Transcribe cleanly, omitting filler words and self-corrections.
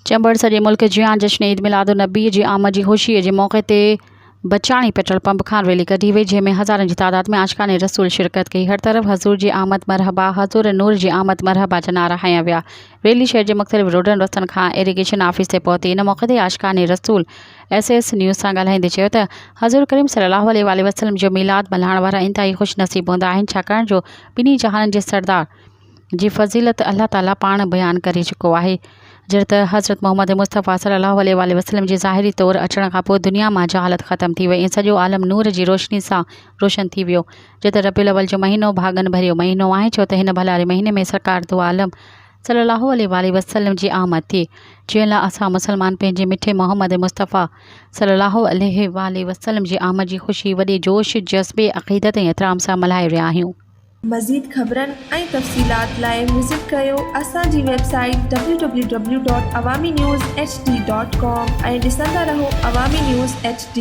चंबड़ सॼे मुल्क जियां जश्न ईद मिलादुन नबी जी आमद जी ख़ुशीअ जे मौक़े ते बचाणी पेट्रोल पंप खां रैली कढी वई, जंहिंमें हज़ारनि जी तादाद में आशिकान रसूल शिरकत कई। हर तरफ़ हज़ूर जी आमद मरहबा, हज़ूर नूर जी आमद मरहबा जा नारा हंया विया। रैली शहर जे मुख़्तलिफ़ रोडनि रस्तनि खां इरीगेशन ऑफिस ते पहुती। इन मौक़े ते आशिकान रसूल SS न्यूज़ सां ॻाल्हाईंदे चयो त हज़ूर करीम सल्लल्लाहु अलैहि वसल्लम जो मिलाद मल्हाइण वारा इंतहाई ख़ुशनसीब हूंदा आहिनि, छाकाणि जो ॿिन्ही जहाननि जे सरदार जी फ़ज़ीलत अल्लाह ताला पाण बयानु करे चुको आहे। जॾहिं त हज़रत मोहम्मद मुस्तफ़ा सल्लल्लाहु अलैहि वसल्लम जे ज़ाहिरी तौरु अचण खां पोइ दुनिया मां जहालत ख़तमु थी वई ऐं सॼो आलम नूर जी रोशनी सां रोशन थी वियो। जे त रबीउल अव्वल जो महीनो भाॻनि भरियो महीनो आहे, छो त हिन भलारे महीने में सरकार दो आलम सल्लल्लाहु अलैहि वसल्लम जी आमद थी, जंहिं लाइ असां मुसलमान पंहिंजे मिठे मोहम्मद मुस्तफ़ा सल्लल्लाहु अलैहि वसल्लम जी आमद जी ख़ुशी वॾे जोश जज़्बे अक़ीदत ऐं एतिराम सां मल्हाए रहिया आहियूं। मज़ीद ख़बरनि ऐं तफ़सीलात लाइ विज़िट कयो असांजी वेबसाइट www.awamiNewsHD.com ऐं ॾिसंदा रहो अवामी न्यूज़ HD।